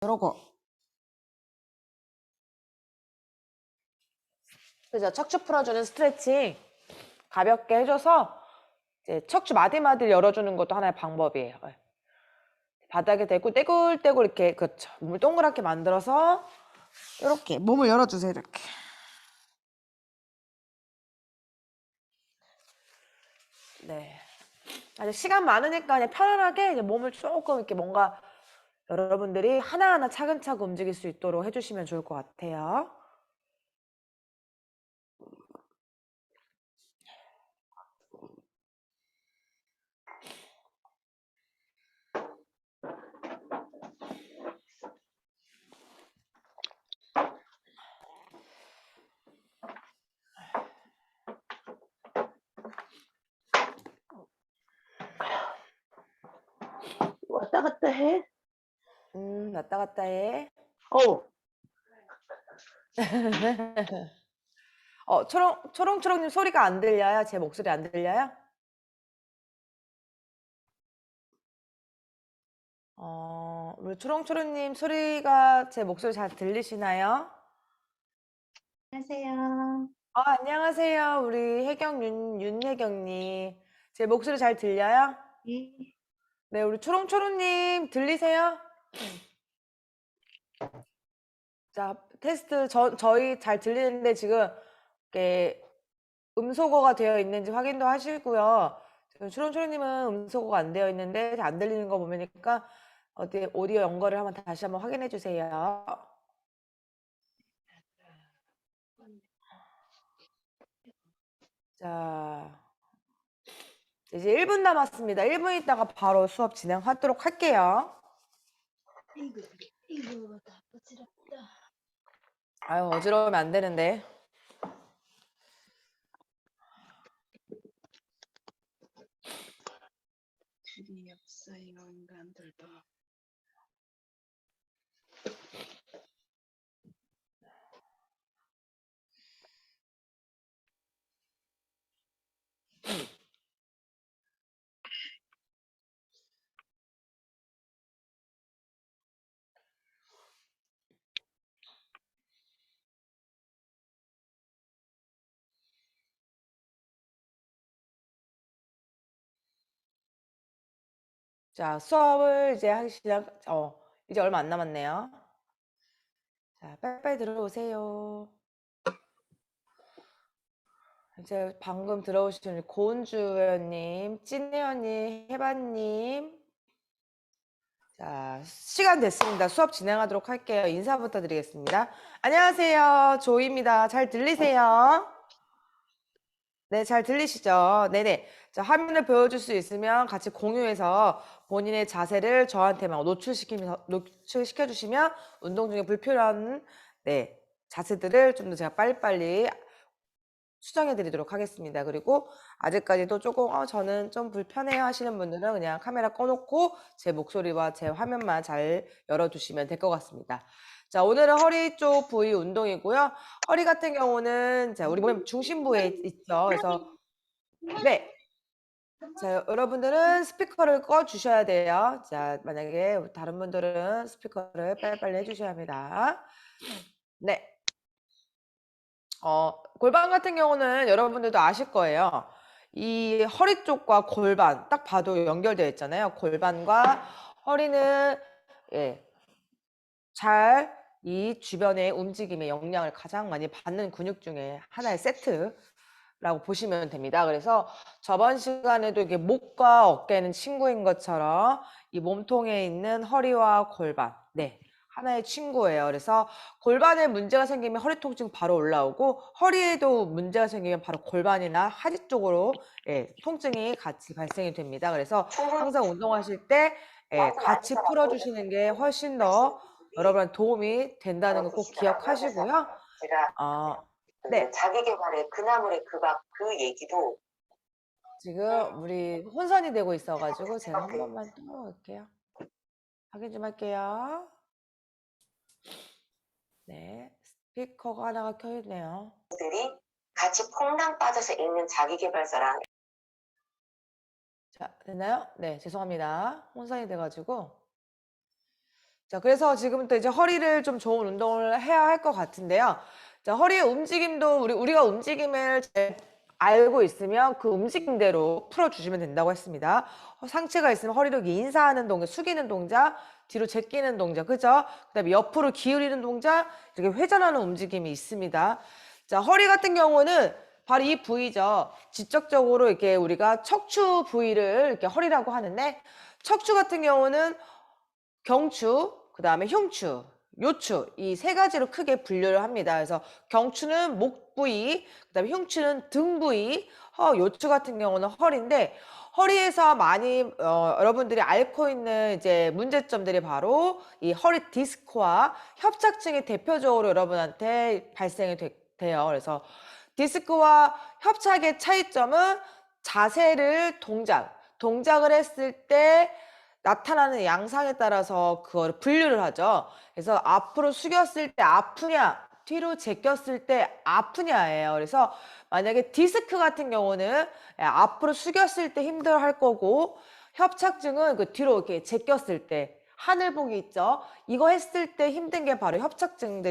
이러고. 그죠? 척추 풀어주는 스트레칭 가볍게 해줘서 이제 척추 마디마디를 열어주는 것도 하나의 방법이에요. 바닥에 대고 떼굴떼굴 이렇게, 그렇죠. 몸을 동그랗게 만들어서 이렇게 몸을 열어주세요. 이렇게. 네. 아직 시간 많으니까 그냥 편안하게 이제 몸을 조금 이렇게 뭔가 여러분들이 하나하나 차근차근 움직일 수 있도록 해주시면 좋을 것 같아요. 왔다 갔다 해? 왔다 갔다 해. 초롱초롱님 소리가 안 들려요? 제 목소리 안 들려요? 우리 초롱초롱님 소리가 제 목소리 잘 들리시나요? 안녕하세요. 안녕하세요. 우리 윤혜경님. 제 목소리 잘 들려요? 예. 네, 우리 초롱초롱님 들리세요? 자, 테스트 저희 잘 들리는데 지금 이렇게 음소거가 되어 있는지 확인도 하시고요. 지금 초롱초롱님은 음소거가 안 되어 있는데 안 들리는 거 보니까 어디 오디오 연결을 다시 한번 확인해 주세요. 자, 이제 1분 남았습니다. 1분 있다가 바로 수업 진행하도록 할게요. 이거 다 어지럽다. 아유, 어지러우면 안 되는데. 줄이 없어요, 인간들도. 자, 수업을 이제 이제 얼마 안 남았네요. 자, 빨리빨리 들어오세요. 이제 방금 들어오신 고은주 회원님, 찐 회원님, 해바님. 자, 시간 됐습니다. 수업 진행하도록 할게요. 인사부터 드리겠습니다. 안녕하세요. 조이입니다. 잘 들리세요? 네, 잘 들리시죠? 네네. 자, 화면을 보여줄 수 있으면 같이 공유해서 본인의 자세를 저한테만 노출시켜주시면 운동 중에 불필요한, 네, 자세들을 좀 더 제가 빨리빨리 수정해드리도록 하겠습니다. 그리고 아직까지도 조금 저는 좀 불편해요 하시는 분들은 그냥 카메라 꺼놓고 제 목소리와 제 화면만 잘 열어두시면 될 것 같습니다. 자, 오늘은 허리 쪽 부위 운동이고요. 허리 같은 경우는 자, 우리 몸 중심부에 있죠. 그래서 네. 자, 여러분들은 스피커를 꺼 주셔야 돼요. 자, 만약에 다른 분들은 스피커를 빨리빨리 해주셔야 합니다. 네. 골반 같은 경우는 여러분들도 아실 거예요. 이 허리 쪽과 골반 딱 봐도 연결되어 있잖아요. 골반과 허리는 잘 이 주변의 움직임의 영향을 가장 많이 받는 근육 중에 하나의 세트라고 보시면 됩니다. 그래서 저번 시간에도 이게 목과 어깨는 친구인 것처럼 이 몸통에 있는 허리와 골반, 네, 하나의 친구예요. 그래서 골반에 문제가 생기면 허리 통증 바로 올라오고 허리에도 문제가 생기면 바로 골반이나 하지 쪽으로 통증이 같이 발생이 됩니다. 그래서 항상 운동하실 때 같이 풀어주시는 게 훨씬 더 여러분한테 도움이 된다는 거 꼭 기억하시고요. 네. 자기 개발의 그나물의 그밥 그 얘기도 지금 우리 혼선이 되고 있어가지고 제가 한 번만 또 할게요. 확인 좀 할게요. 네. 스피커가 하나가 켜있네요. 들이 같이 퐁당 빠져서 읽는 자기 개발서랑 자, 됐나요? 네, 죄송합니다. 혼선이 돼가지고. 자, 그래서 지금부터 이제 허리를 좀 좋은 운동을 해야 할 것 같은데요. 자, 허리의 움직임도 우리가 움직임을 잘 알고 있으면 그 움직임대로 풀어주시면 된다고 했습니다. 상체가 있으면 허리를 인사하는 동작, 숙이는 동작, 뒤로 제끼는 동작, 그죠? 그 다음에 옆으로 기울이는 동작, 이렇게 회전하는 움직임이 있습니다. 자, 허리 같은 경우는 바로 이 부위죠. 직접적으로 이렇게 우리가 척추 부위를 이렇게 허리라고 하는데, 척추 같은 경우는 경추, 그 다음에 흉추, 요추 이 세 가지로 크게 분류를 합니다. 그래서 경추는 목 부위, 그 다음에 흉추는 등 부위, 요추 같은 경우는 허리인데 허리에서 많이 여러분들이 앓고 있는 이제 문제점들이 바로 이 허리 디스크와 협착증이 대표적으로 여러분한테 발생이 돼요. 그래서 디스크와 협착의 차이점은 자세를 동작을 했을 때 나타나는 양상에 따라서 그걸 분류를 하죠. 그래서 앞으로 숙였을 때 아프냐, 뒤로 제꼈을 때 아프냐예요. 그래서 만약에 디스크 같은 경우는 앞으로 숙였을 때 힘들어 할 거고, 협착증은 그 뒤로 이렇게 제꼈을 때, 하늘 보기 있죠. 이거 했을 때 힘든 게 바로 협착증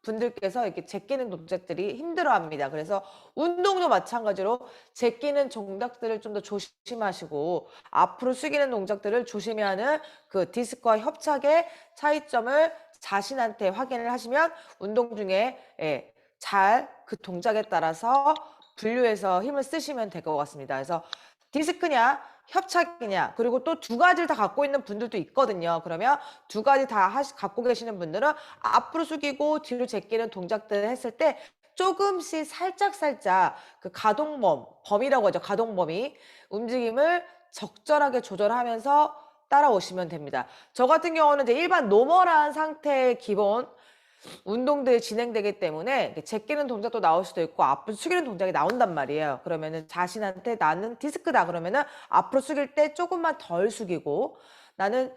분들께서 이렇게 제끼는 동작들이 힘들어합니다. 그래서 운동도 마찬가지로 제끼는 동작들을 좀 더 조심하시고 앞으로 숙이는 동작들을 조심해야 하는 그 디스크와 협착의 차이점을 자신한테 확인을 하시면 운동 중에 잘 그 동작에 따라서 분류해서 힘을 쓰시면 될 것 같습니다. 그래서 디스크냐 협착이냐 그리고 또 두 가지를 다 갖고 있는 분들도 있거든요. 그러면 두 가지 다 갖고 계시는 분들은 앞으로 숙이고 뒤로 제끼는 동작들을 했을 때 조금씩 살짝 그 범위라고 하죠. 가동 범위 움직임을 적절하게 조절하면서 따라오시면 됩니다. 저 같은 경우는 이제 일반 노멀한 상태의 기본 운동들이 진행되기 때문에 제끼는 동작도 나올 수도 있고 앞으로 숙이는 동작이 나온단 말이에요. 그러면은 자신한테 나는 디스크다 그러면은 앞으로 숙일 때 조금만 덜 숙이고, 나는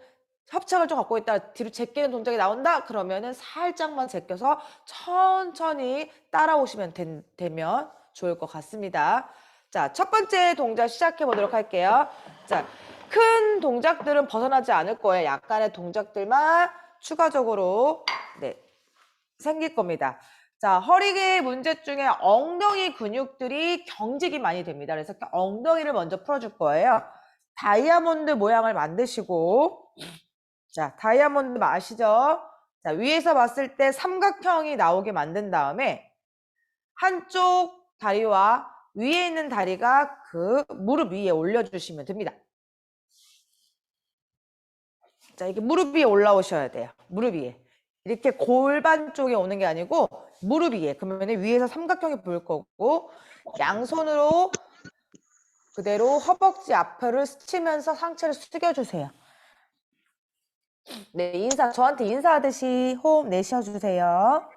협착을 좀 갖고 있다 뒤로 제끼는 동작이 나온다 그러면은 살짝만 제껴서 천천히 따라오시면 되면 좋을 것 같습니다. 자, 첫 번째 동작 시작해 보도록 할게요. 자, 큰 동작들은 벗어나지 않을 거예요. 약간의 동작들만 추가적으로 생길 겁니다. 자, 허리의 문제 중에 엉덩이 근육들이 경직이 많이 됩니다. 그래서 엉덩이를 먼저 풀어줄 거예요. 다이아몬드 모양을 만드시고, 자, 다이아몬드 아시죠? 자, 위에서 봤을 때 삼각형이 나오게 만든 다음에 한쪽 다리와 위에 있는 다리가 그 무릎 위에 올려주시면 됩니다. 자, 이게 무릎 위에 올라오셔야 돼요. 무릎 위에. 이렇게 골반 쪽에 오는 게 아니고 무릎 위에. 그러면 위에서 삼각형이 보일 거고 양손으로 그대로 허벅지 앞을 스치면서 상체를 숙여주세요. 네, 저한테 인사하듯이 호흡 내쉬어주세요.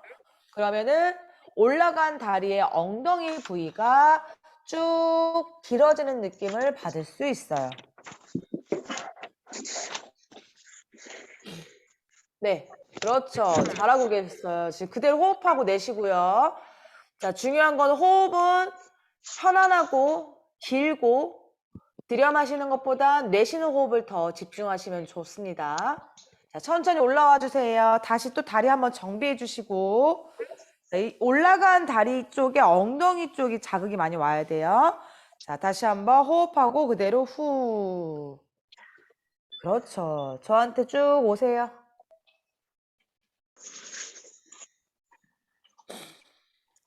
그러면은 올라간 다리의 엉덩이 부위가 쭉 길어지는 느낌을 받을 수 있어요. 네, 그렇죠. 잘하고 계셨어요. 지금 그대로 호흡하고 내쉬고요. 자, 중요한 건 호흡은 편안하고 길고 들여 마시는 것보다 내쉬는 호흡을 더 집중하시면 좋습니다. 자, 천천히 올라와 주세요. 다시 또 다리 한번 정비해 주시고, 이 올라간 다리 쪽에 엉덩이 쪽이 자극이 많이 와야 돼요. 자, 다시 한번 호흡하고 그대로 후. 그렇죠. 저한테 쭉 오세요.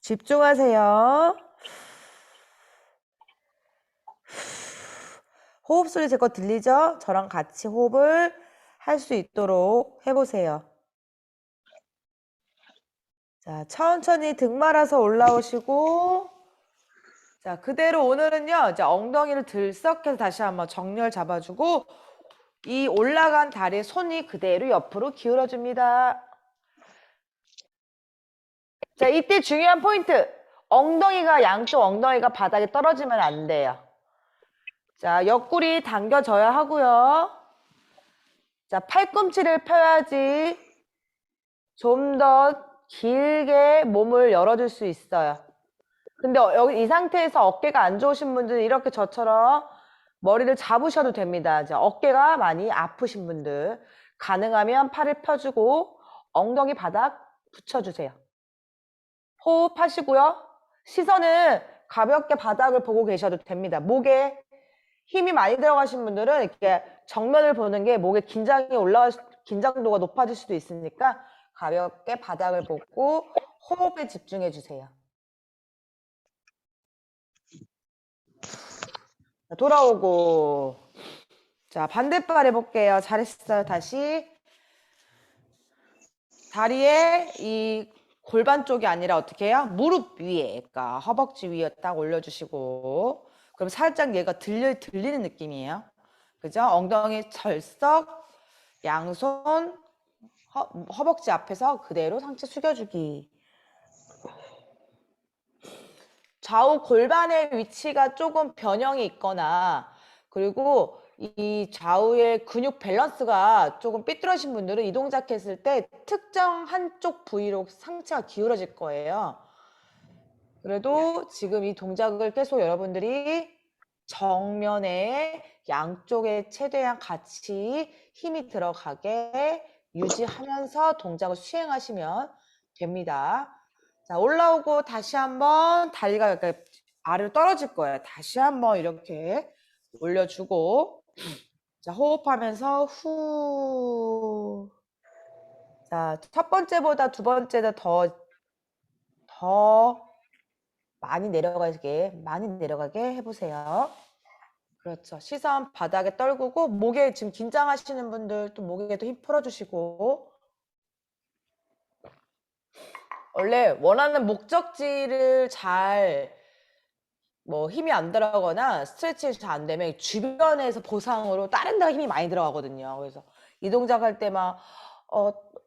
집중하세요. 호흡 소리 제 거 들리죠? 저랑 같이 호흡을 할 수 있도록 해보세요. 자, 천천히 등 말아서 올라오시고, 자, 그대로 오늘은요, 이제 엉덩이를 들썩해서 다시 한번 정렬 잡아주고, 이 올라간 다리의 손이 그대로 옆으로 기울어줍니다. 자, 이때 중요한 포인트. 양쪽 엉덩이가 바닥에 떨어지면 안 돼요. 자, 옆구리 당겨져야 하고요. 자, 팔꿈치를 펴야지 좀 더 길게 몸을 열어줄 수 있어요. 근데 여기 이 상태에서 어깨가 안 좋으신 분들은 이렇게 저처럼 머리를 잡으셔도 됩니다. 이제 어깨가 많이 아프신 분들 가능하면 팔을 펴주고 엉덩이 바닥 붙여주세요. 호흡하시고요. 시선은 가볍게 바닥을 보고 계셔도 됩니다. 목에 힘이 많이 들어가신 분들은 이렇게 정면을 보는 게 목에 긴장도가 높아질 수도 있으니까 가볍게 바닥을 보고 호흡에 집중해 주세요. 자, 돌아오고. 자, 반대발 해볼게요. 잘했어요. 다시. 다리에 이 골반 쪽이 아니라 어떻게 해요? 무릎 위에, 그러니까 허벅지 위에 딱 올려주시고, 그럼 살짝 얘가 들리는 느낌이에요. 그죠? 엉덩이 철썩, 양손, 허벅지 앞에서 그대로 상체 숙여주기. 좌우 골반의 위치가 조금 변형이 있거나, 그리고 이 좌우의 근육 밸런스가 조금 삐뚤어진 분들은 이 동작 했을 때 특정 한쪽 부위로 상체가 기울어질 거예요. 그래도 지금 이 동작을 계속 여러분들이 정면에 양쪽에 최대한 같이 힘이 들어가게 유지하면서 동작을 수행하시면 됩니다. 자, 올라오고 다시 한번 다리가 이렇게 아래로 떨어질 거예요. 다시 한번 이렇게 올려주고, 자, 호흡하면서 후. 자, 첫 번째보다 두 번째가 더 많이 내려가게 해보세요. 그렇죠. 시선 바닥에 떨구고, 목에 지금 긴장하시는 분들 또 목에도 힘 풀어주시고, 원래 원하는 목적지를 힘이 안 들어가거나 스트레칭이 잘 안 되면 주변에서 보상으로 다른 데가 힘이 많이 들어가거든요. 그래서 이 동작 할 때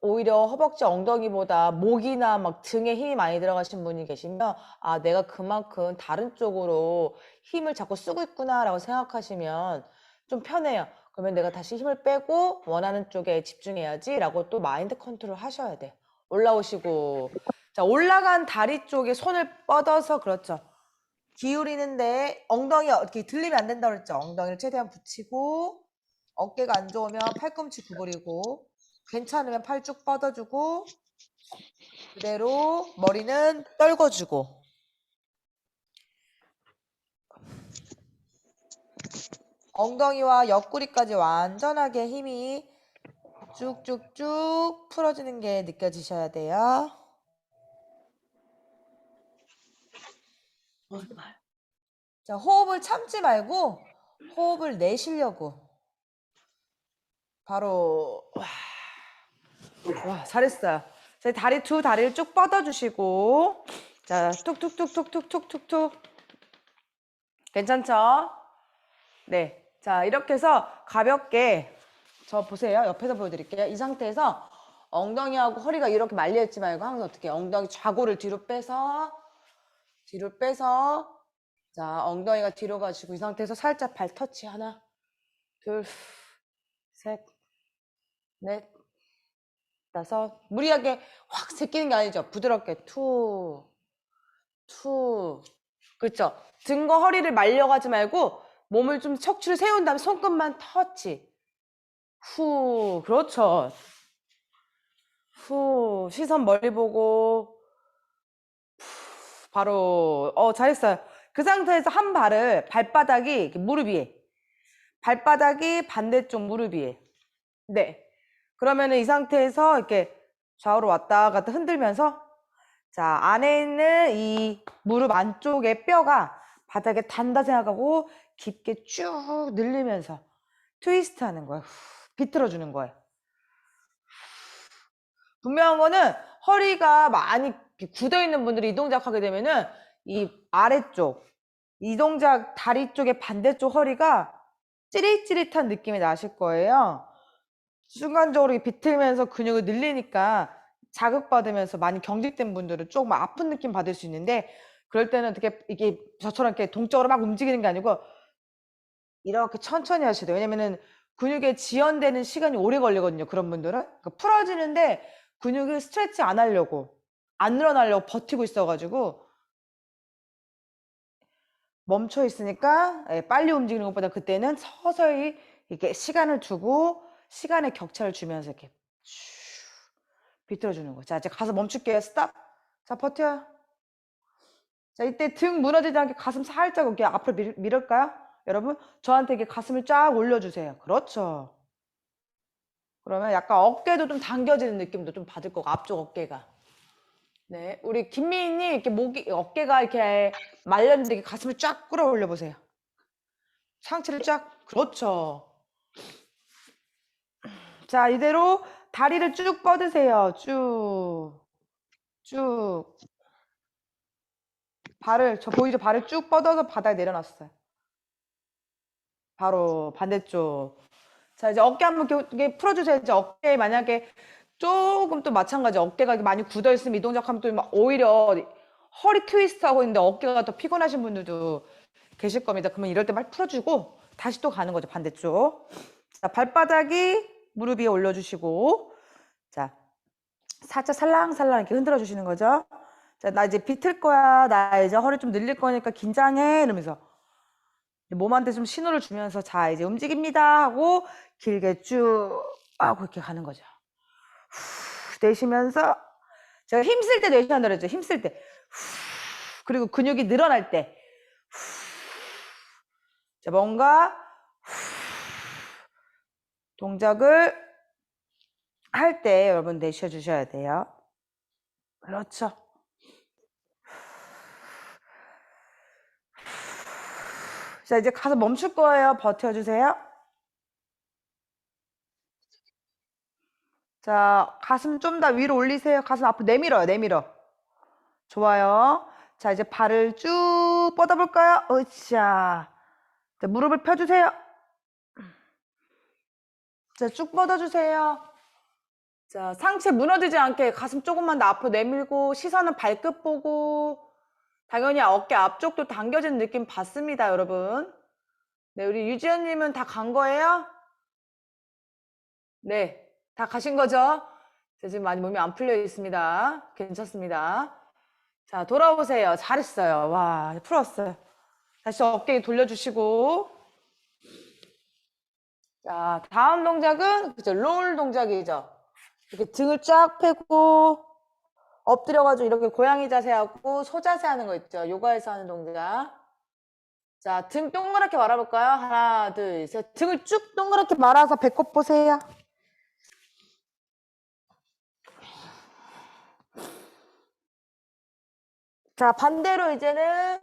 오히려 허벅지 엉덩이보다 목이나 막 등에 힘이 많이 들어가신 분이 계시면 내가 그만큼 다른 쪽으로 힘을 자꾸 쓰고 있구나라고 생각하시면 좀 편해요. 그러면 내가 다시 힘을 빼고 원하는 쪽에 집중해야지라고 또 마인드 컨트롤 하셔야 돼요. 올라오시고, 자, 올라간 다리 쪽에 손을 뻗어서, 그렇죠. 기울이는데 엉덩이 이렇게 들리면 안 된다고 그랬죠. 엉덩이를 최대한 붙이고, 어깨가 안 좋으면 팔꿈치 구부리고, 괜찮으면 팔 쭉 뻗어주고, 그대로 머리는 떨궈주고. 엉덩이와 옆구리까지 완전하게 힘이 쭉쭉쭉 풀어지는 게 느껴지셔야 돼요. 자, 호흡을 참지 말고 호흡을 내쉬려고. 바로 와, 잘했어요. 자, 두 다리를 쭉 뻗어주시고, 자, 툭툭툭툭툭툭툭툭. 괜찮죠? 네. 자, 이렇게 해서 가볍게, 저 보세요. 옆에서 보여드릴게요. 이 상태에서 엉덩이하고 허리가 이렇게 말려있지 말고 항상 어떻게 엉덩이 좌골을 뒤로 빼서, 자, 엉덩이가 뒤로 가시고 이 상태에서 살짝 발 터치. 하나, 둘, 셋, 넷, 다섯. 무리하게 확 제끼는 게 아니죠. 부드럽게 투. 그렇죠. 등과 허리를 말려가지 말고 몸을 좀 척추를 세운 다음에 손끝만 터치. 후. 그렇죠. 후. 시선 멀리 보고 바로 잘했어요. 그 상태에서 한 발을 발바닥이 무릎 위에, 발바닥이 반대쪽 무릎 위에. 네. 그러면은 이 상태에서 이렇게 좌우로 왔다 갔다 흔들면서, 자, 안에 있는 이 무릎 안쪽의 뼈가 바닥에 닿는다 생각하고 깊게 쭉 늘리면서 트위스트 하는 거예요. 비틀어 주는 거예요. 분명한 거는 허리가 많이 굳어 있는 분들이 이 동작 하게 되면은 이 아래쪽, 이 동작 다리 쪽의 반대쪽 허리가 찌릿찌릿한 느낌이 나실 거예요. 순간적으로 비틀면서 근육을 늘리니까 자극받으면서 많이 경직된 분들은 조금 아픈 느낌 받을 수 있는데, 그럴 때는 어떻게 이게 저처럼 이렇게 동적으로 막 움직이는 게 아니고 이렇게 천천히 하셔야 돼요. 왜냐면은 근육에 지연되는 시간이 오래 걸리거든요. 그런 분들은. 그러니까 풀어지는데 근육을 스트레치 안 하려고, 안 늘어나려고 버티고 있어가지고 멈춰 있으니까 예, 빨리 움직이는 것보다 그때는 서서히 이렇게 시간을 두고 시간의 격차를 주면서 이렇게 쭉 비틀어주는 거. 자, 이제 가서 멈출게요. 스탑. 자, 버텨요. 자, 이때 등 무너지지 않게 가슴 살짝 이렇게 앞으로 밀을까요? 여러분, 저한테 이렇게 가슴을 쫙 올려주세요. 그렇죠. 그러면 약간 어깨도 좀 당겨지는 느낌도 좀 받을 거고, 앞쪽 어깨가. 네, 우리 김미희님 이렇게 목이 어깨가 이렇게 말렸는데 이렇게 가슴을 쫙 끌어올려 보세요. 상체를 쫙. 그렇죠. 자, 이대로 다리를 쭉 뻗으세요. 쭉. 발을 저 보이죠? 발을 쭉 뻗어서 바닥에 내려놨어요. 바로 반대쪽. 자, 이제 어깨 한번 이렇게 풀어주세요. 이제 어깨 만약에 조금 또 마찬가지 어깨가 많이 굳어 있으면 이 동작하면 또 오히려 허리 트위스트 하고 있는데 어깨가 더 피곤하신 분들도 계실 겁니다. 그러면 이럴 때 말 풀어주고 다시 또 가는 거죠. 반대쪽. 자, 발바닥이 무릎 위에 올려주시고, 자, 살짝 살랑살랑 이렇게 흔들어 주시는 거죠. 자, 나 이제 비틀 거야. 나 이제 허리 좀 늘릴 거니까 긴장해. 이러면서 몸한테 좀 신호를 주면서 자, 이제 움직입니다 하고 길게 쭉 하고 이렇게 가는 거죠. 후, 내쉬면서 제가 힘쓸 때 내쉬한다 그랬죠. 힘쓸 때. 후, 그리고 근육이 늘어날 때. 후. 자, 뭔가 후, 동작을 할 때 여러분 내쉬어 주셔야 돼요. 그렇죠. 자, 이제 가서 멈출 거예요. 버텨주세요. 자, 가슴 좀 더 위로 올리세요. 가슴 앞으로 내밀어요. 내밀어. 좋아요. 자, 이제 발을 쭉 뻗어볼까요? 으쌰. 자, 무릎을 펴주세요. 자, 쭉 뻗어주세요. 자, 상체 무너지지 않게 가슴 조금만 더 앞으로 내밀고 시선은 발끝 보고 당연히 어깨 앞쪽도 당겨지는 느낌 받습니다, 여러분. 네, 우리 유지연님은 다 간 거예요? 네, 다 가신 거죠? 자, 지금 많이 몸이 안 풀려 있습니다. 괜찮습니다. 자, 돌아오세요. 잘했어요. 와, 풀었어요. 다시 어깨 돌려주시고. 자, 다음 동작은 그죠? 롤 동작이죠. 이렇게 등을 쫙 펴고 엎드려가지고 이렇게 고양이 자세하고 소자세 하는 거 있죠. 요가에서 하는 동작. 자, 등 동그랗게 말아볼까요? 하나, 둘, 셋. 등을 쭉 동그랗게 말아서 배꼽 보세요. 자, 반대로 이제는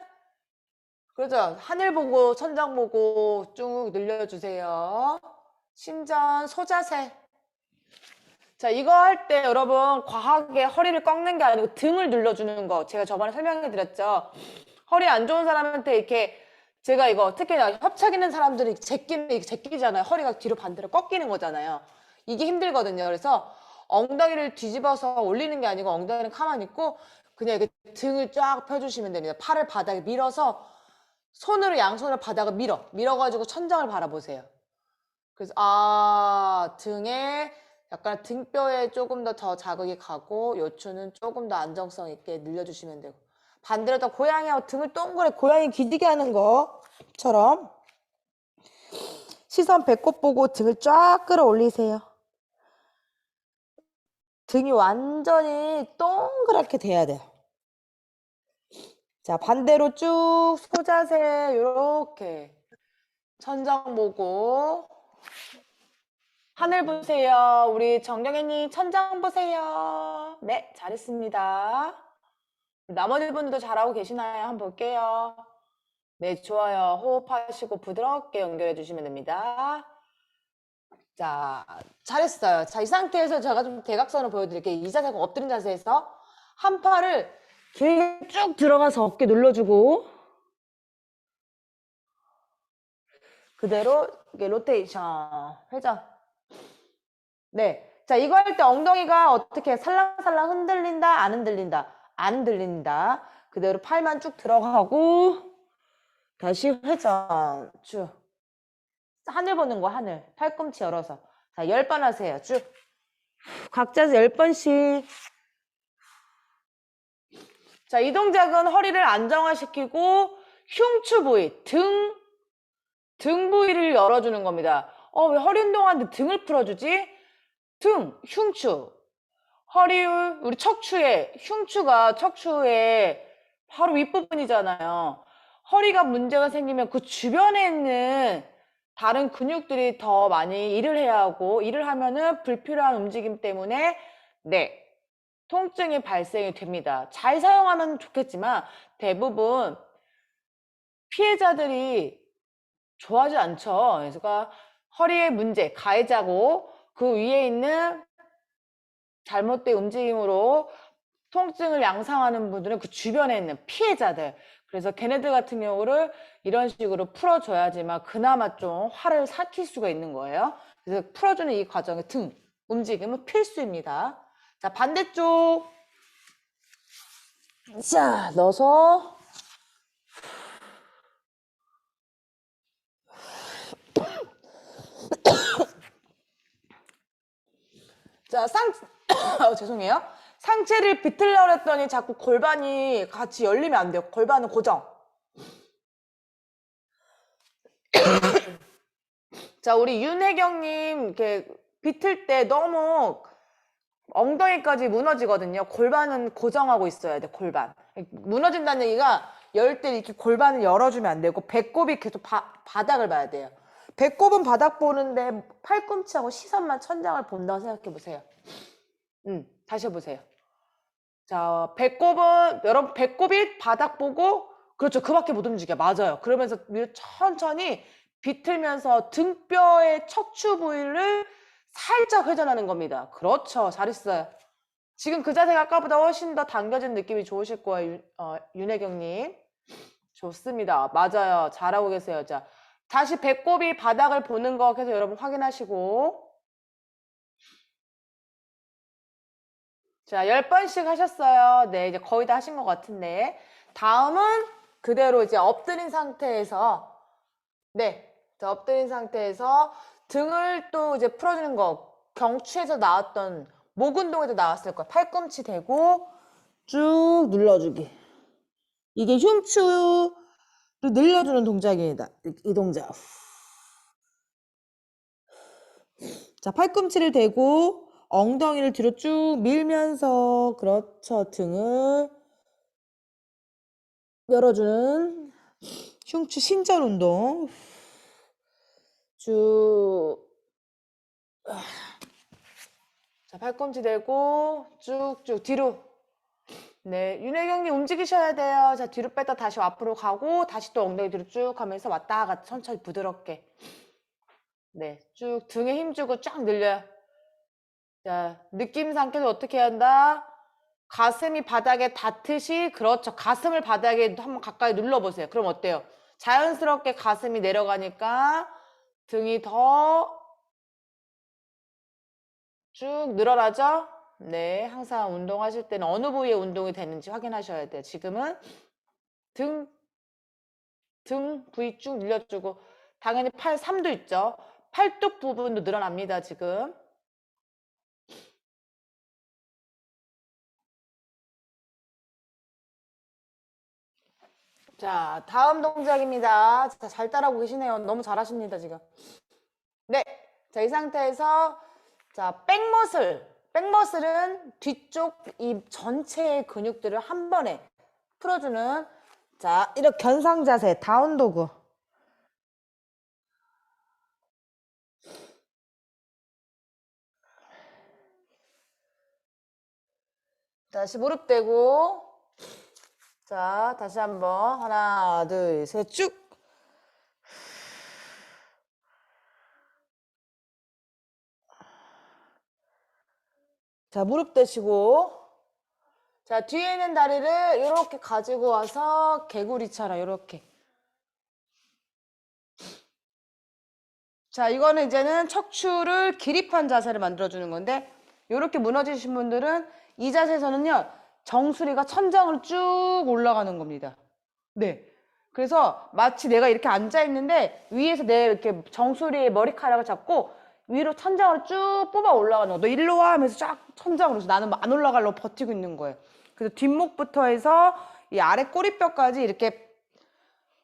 그렇죠. 하늘 보고 천장 보고 쭉 늘려주세요. 심전 소자세. 자, 이거 할 때 여러분 과하게 허리를 꺾는 게 아니고 등을 눌러주는 거 제가 저번에 설명해 드렸죠. 허리 안 좋은 사람한테 이렇게 제가 이거 특히나 협착 있는 사람들이 제끼잖아요. 허리가 뒤로 반대로 꺾이는 거잖아요. 이게 힘들거든요. 그래서 엉덩이를 뒤집어서 올리는 게 아니고 엉덩이는 가만히 있고 그냥 이렇게 등을 쫙 펴주시면 됩니다. 팔을 바닥에 밀어서 손으로 양손을 바닥을 밀어가지고 천장을 바라보세요. 그래서 등에 약간 등뼈에 조금 더 자극이 가고 요추는 조금 더 안정성 있게 늘려주시면 되고 반대로 더 고양이하고 등을 동그랗게 고양이 기지개 하는 것처럼 시선 배꼽 보고 등을 쫙 끌어올리세요. 등이 완전히 동그랗게 돼야 돼요. 자, 반대로 쭉 소자세 요렇게 천장 보고 하늘 보세요. 우리 정경애님 천장 보세요. 네, 잘했습니다. 나머지 분들도 잘하고 계시나요? 한번 볼게요. 네, 좋아요. 호흡하시고 부드럽게 연결해 주시면 됩니다. 자, 잘했어요. 자, 이 상태에서 제가 좀 대각선을 보여드릴게요. 이 자세가 엎드린 자세에서 한 팔을 길게 쭉 들어가서 어깨 눌러주고 그대로 이렇게 로테이션, 회전. 네. 자, 이거 할 때 엉덩이가 어떻게 살랑살랑 흔들린다? 안 흔들린다? 안 흔들린다. 그대로 팔만 쭉 들어가고 다시 회전 쭉. 하늘 보는 거 하늘. 팔꿈치 열어서. 자, 10번 하세요. 쭉. 각자 10번씩. 자, 이 동작은 허리를 안정화시키고 흉추 부위, 등 부위를 열어주는 겁니다. 왜 허리 운동하는데 등을 풀어주지? 등, 흉추. 허리, 우리 흉추가 척추의 바로 윗부분이잖아요. 허리가 문제가 생기면 그 주변에 있는 다른 근육들이 더 많이 일을 해야 하고, 일을 하면은 불필요한 움직임 때문에, 네, 통증이 발생이 됩니다. 잘 사용하면 좋겠지만, 대부분 피해자들이 좋아하지 않죠. 그래서 허리에 문제, 가해자고, 그 위에 있는 잘못된 움직임으로 통증을 양상하는 분들은 그 주변에 있는 피해자들. 그래서 걔네들 같은 경우를 이런 식으로 풀어줘야지만 그나마 좀 화를 삭힐 수가 있는 거예요. 그래서 풀어주는 이 과정의 등 움직임은 필수입니다. 자, 반대쪽. 자, 넣어서. 자, 죄송해요. 상체를 비틀려고 했더니 자꾸 골반이 같이 열리면 안 돼요. 골반은 고정. 자, 우리 윤혜경님, 이렇게 비틀 때 너무 엉덩이까지 무너지거든요. 골반은 고정하고 있어야 돼, 골반. 무너진다는 얘기가 열 때 이렇게 골반을 열어주면 안 되고, 배꼽이 계속 바닥을 봐야 돼요. 배꼽은 바닥 보는데 팔꿈치하고 시선만 천장을 본다고 생각해 보세요. 다시 해보세요. 자, 여러분, 배꼽이 바닥 보고, 그렇죠. 그 밖에 못 움직여. 맞아요. 그러면서 위로 천천히 비틀면서 등뼈의 척추 부위를 살짝 회전하는 겁니다. 그렇죠. 잘했어요. 지금 그 자세가 아까보다 훨씬 더 당겨진 느낌이 좋으실 거예요. 윤혜경님. 좋습니다. 맞아요. 잘하고 계세요. 자, 다시 배꼽이 바닥을 보는 거 계속 여러분 확인하시고. 자, 10번씩 하셨어요. 네, 이제 거의 다 하신 것 같은데. 다음은 그대로 이제 엎드린 상태에서, 네, 자, 엎드린 상태에서 등을 또 이제 풀어주는 거. 경추에서 나왔던, 목 운동에서 나왔을 거예요. 팔꿈치 대고 쭉 눌러주기. 이게 흉추를 늘려주는 동작입니다. 이 동작. 자, 팔꿈치를 대고 엉덩이를 뒤로 쭉 밀면서, 그렇죠. 등을 열어주는 흉추 신전 운동. 쭉. 자, 팔꿈치 대고 쭉쭉 뒤로. 네, 윤혜경님 움직이셔야 돼요. 자, 뒤로 뺐다 다시 앞으로 가고, 다시 또 엉덩이 뒤로 쭉 하면서 왔다 갔다 천천히 부드럽게. 네, 쭉 등에 힘주고 쫙 늘려요. 자, 느낌상 계속 어떻게 해야 한다? 가슴이 바닥에 닿듯이, 그렇죠. 가슴을 바닥에 한번 가까이 눌러보세요. 그럼 어때요? 자연스럽게 가슴이 내려가니까 등이 더 쭉 늘어나죠? 네, 항상 운동하실 때는 어느 부위에 운동이 되는지 확인하셔야 돼요. 지금은 등 부위 쭉 늘려주고, 당연히 팔 3도 있죠. 팔뚝 부분도 늘어납니다, 지금. 자, 다음 동작입니다. 자, 잘 따라하고 계시네요. 너무 잘하십니다, 지금. 네, 자, 이 상태에서, 자, 백머슬은 뒤쪽 이 전체의 근육들을 한 번에 풀어주는, 자, 이렇게 견상 자세, 다운 도구. 다시 무릎 대고, 자, 다시 한번 하나, 둘, 셋, 쭉. 자, 무릎 대시고, 자, 뒤에 있는 다리를 이렇게 가지고 와서 개구리처럼 이렇게. 자, 이거는 이제는 척추를 기립한 자세를 만들어주는 건데, 이렇게 무너지신 분들은 이 자세에서는요, 정수리가 천장으로 쭉 올라가는 겁니다. 네. 그래서 마치 내가 이렇게 앉아있는데 위에서 내 이렇게 정수리에 머리카락을 잡고 위로 천장으로 쭉 뽑아 올라가는 거. 너 일로 와 하면서 쫙 천장으로. 나는 안 올라가려고 버티고 있는 거예요. 그래서 뒷목부터 해서 이 아래 꼬리뼈까지 이렇게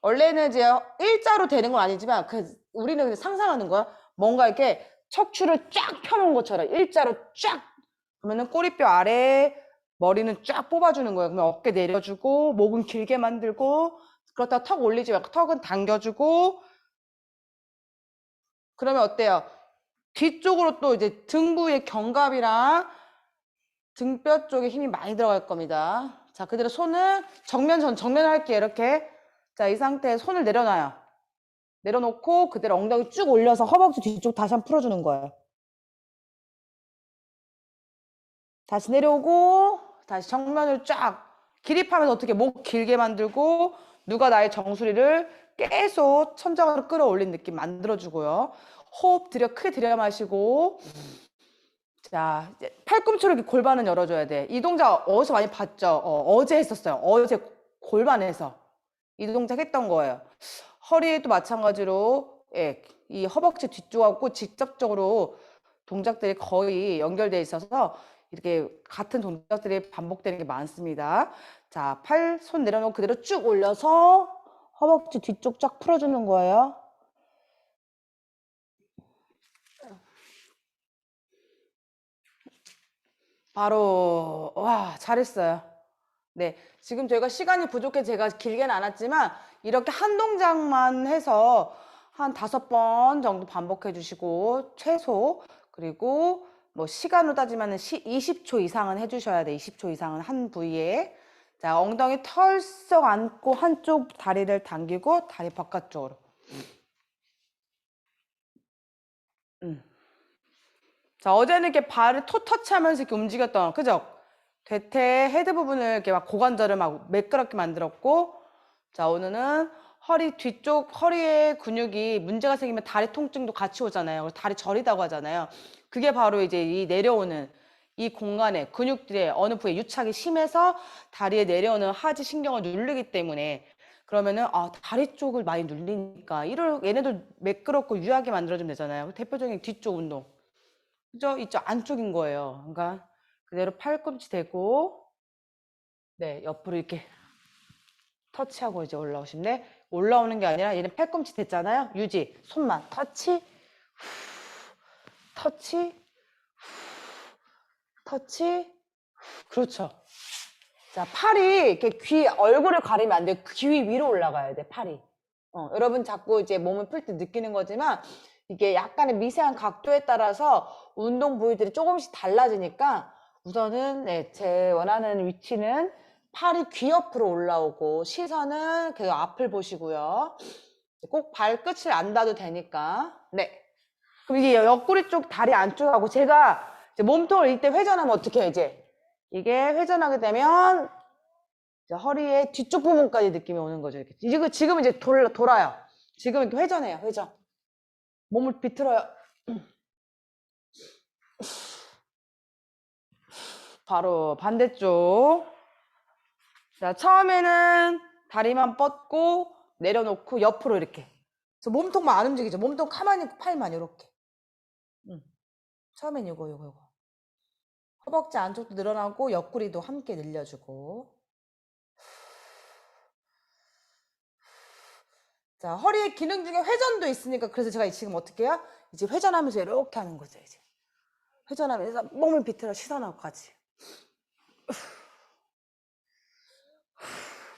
원래는 이제 일자로 되는 건 아니지만 우리는 그냥 상상하는 거야. 뭔가 이렇게 척추를 쫙 펴놓은 것처럼 일자로 쫙 그러면은 꼬리뼈 아래 머리는 쫙 뽑아주는 거예요. 그러면 어깨 내려주고 목은 길게 만들고 그렇다가 턱 올리지 말고 턱은 당겨주고 그러면 어때요? 뒤쪽으로 또 이제 등 부위의 견갑이랑 등뼈 쪽에 힘이 많이 들어갈 겁니다. 자, 그대로 손을 정면 할게요. 이렇게. 자, 이 상태에 손을 내려놔요. 내려놓고 그대로 엉덩이 쭉 올려서 허벅지 뒤쪽 다시 한번 풀어주는 거예요. 다시 내려오고 다시 정면을 쫙 기립하면서 어떻게 목 길게 만들고 누가 나의 정수리를 계속 천장으로 끌어올린 느낌 만들어주고요. 호흡 크게 들여 마시고 자, 이제 팔꿈치로 이렇게 골반은 열어줘야 돼. 이 동작 어디서 많이 봤죠? 어제 했었어요. 어제 골반에서 이 동작 했던 거예요. 허리에도 마찬가지로 예, 이 허벅지 뒤쪽하고 직접적으로 동작들이 거의 연결되어 있어서 이렇게 같은 동작들이 반복되는 게 많습니다. 자, 손 내려놓고 그대로 쭉 올려서 허벅지 뒤쪽 쫙 풀어주는 거예요. 바로 와, 잘했어요. 네, 지금 저희가 시간이 부족해 제가 길게는 안 왔지만 이렇게 한 동작만 해서 한 5번 정도 반복해 주시고 최소 그리고 뭐 시간으로 따지면 20초 이상은 해주셔야 돼. 20초 이상은 한 부위에. 자, 엉덩이 털썩 안고 한쪽 다리를 당기고 다리 바깥쪽으로. 자, 어제는 이렇게 발을 터치하면서 이렇게 움직였던, 그죠? 대퇴 헤드 부분을 이렇게 막 고관절을 막 매끄럽게 만들었고, 자, 오늘은 허리 뒤쪽 허리에 근육이 문제가 생기면 다리 통증도 같이 오잖아요. 그래서 다리 저리다고 하잖아요. 그게 바로 이제 이 내려오는 이 공간에 근육들의 어느 부위에 유착이 심해서 다리에 내려오는 하지 신경을 누르기 때문에 그러면은 다리 쪽을 많이 눌리니까 이를 얘네들 매끄럽고 유하게 만들어주면 되잖아요. 대표적인 뒤쪽 운동. 그죠? 이쪽 안쪽인 거예요. 그러니까 그대로 팔꿈치 대고 네, 옆으로 이렇게 터치하고 이제 올라오시면 올라오는 게 아니라 얘는 팔꿈치 됐잖아요. 유지. 손만 터치. 터치. 터치. 그렇죠. 자, 팔이 이렇게 얼굴을 가리면 안 돼요. 귀 위로 올라가야 돼, 팔이. 여러분 자꾸 이제 몸을 풀 때 느끼는 거지만 이게 약간의 미세한 각도에 따라서 운동 부위들이 조금씩 달라지니까 우선은 네, 제 원하는 위치는 팔이 귀 옆으로 올라오고 시선은 그 앞을 보시고요. 꼭 발끝을 안 닿아도 되니까. 네. 그럼 이게 옆구리 쪽 다리 안쪽하고 제가 이제 몸통을 이때 회전하면 어떻게 해요, 이제? 이게 회전하게 되면 이제 허리의 뒤쪽 부분까지 느낌이 오는 거죠. 이렇게. 지금 이제 돌아요. 지금 이렇게 회전해요, 회전. 몸을 비틀어요. 바로 반대쪽. 자, 처음에는 다리만 뻗고 내려놓고 옆으로 이렇게. 그래서 몸통만 안 움직이죠. 몸통 가만히 있고 팔만 이렇게. 처음엔 요거. 허벅지 안쪽도 늘어나고 옆구리도 함께 늘려주고. 자, 허리의 기능 중에 회전도 있으니까 그래서 제가 지금 어떻게 해요? 이제 회전하면서 이렇게 하는 거죠, 이제. 회전하면서 몸을 비틀어 시선하고 같이.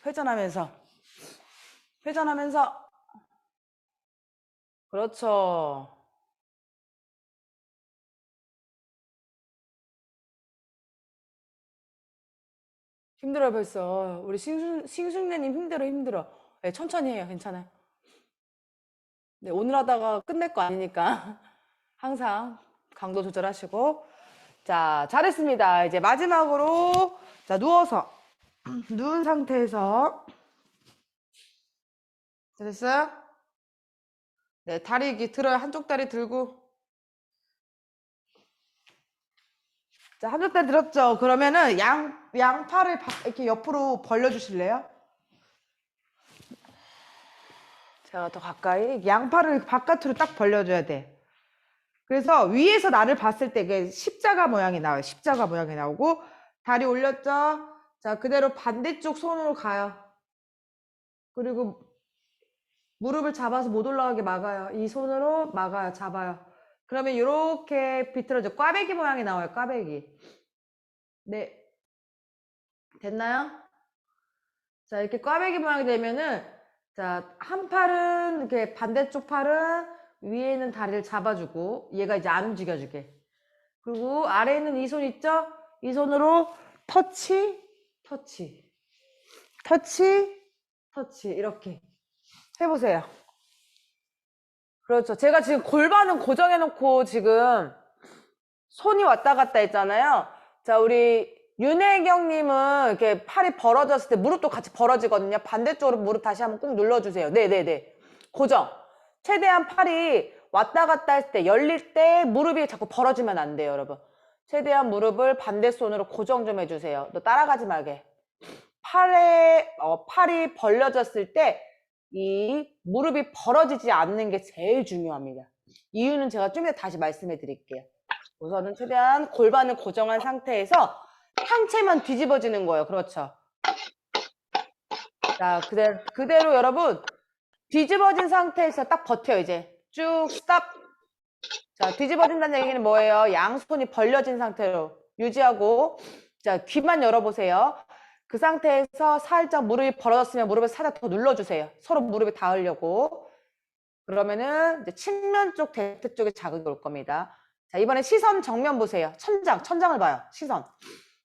회전하면서. 그렇죠. 힘들어요, 벌써. 우리 싱숭배님 힘들어. 네, 천천히 해요, 괜찮아요. 네, 오늘 하다가 끝낼 거 아니니까 항상 강도 조절하시고. 자, 잘했습니다. 이제 마지막으로 자, 누워서 누운 상태에서 됐어요? 네, 다리 이렇게 들어요. 한쪽 다리 들고. 자, 한쪽 다리 들었죠? 그러면은 양팔을 이렇게 옆으로 벌려주실래요? 제가 더 가까이. 양팔을 바깥으로 딱 벌려줘야 돼. 그래서 위에서 나를 봤을 때 그 십자가 모양이 나와요. 십자가 모양이 나오고 다리 올렸죠? 자, 그대로 반대쪽 손으로 가요. 그리고 무릎을 잡아서 못 올라가게 막아요. 이 손으로 막아요. 잡아요. 그러면 이렇게 비틀어져. 꽈배기 모양이 나와요. 꽈배기. 네. 됐나요? 자, 이렇게 꽈배기 모양이 되면은, 자, 한 팔은, 이렇게 반대쪽 팔은 위에 있는 다리를 잡아주고, 얘가 이제 안 움직여주게. 그리고 아래에 있는 이 손 있죠? 이 손으로 터치, 터치, 터치, 터치. 이렇게 해보세요. 그렇죠. 제가 지금 골반은 고정해놓고 지금 손이 왔다 갔다 했잖아요. 자, 우리 윤혜경님은 이렇게 팔이 벌어졌을 때 무릎도 같이 벌어지거든요. 반대쪽으로 무릎 다시 한번 꾹 눌러주세요. 네네네. 고정. 최대한 팔이 왔다 갔다 했을 때, 열릴 때 무릎이 자꾸 벌어지면 안 돼요, 여러분. 최대한 무릎을 반대 손으로 고정 좀 해주세요. 너 따라가지 말게. 팔이 벌려졌을 때 이 무릎이 벌어지지 않는 게 제일 중요합니다. 이유는 제가 좀 이따 다시 말씀해 드릴게요. 우선은 최대한 골반을 고정한 상태에서 상체만 뒤집어지는 거예요. 그렇죠. 자, 그대로 여러분 뒤집어진 상태에서 딱 버텨요. 이제 쭉 스탑. 자, 뒤집어진다는 얘기는 뭐예요? 양손이 벌려진 상태로 유지하고, 자, 귀만 열어보세요. 그 상태에서 살짝 무릎이 벌어졌으면 무릎을 살짝 더 눌러주세요. 서로 무릎이 닿으려고. 그러면은 이제 측면 쪽, 대퇴 쪽에 자극이 올 겁니다. 자, 이번에 시선 정면 보세요. 천장을 봐요. 시선.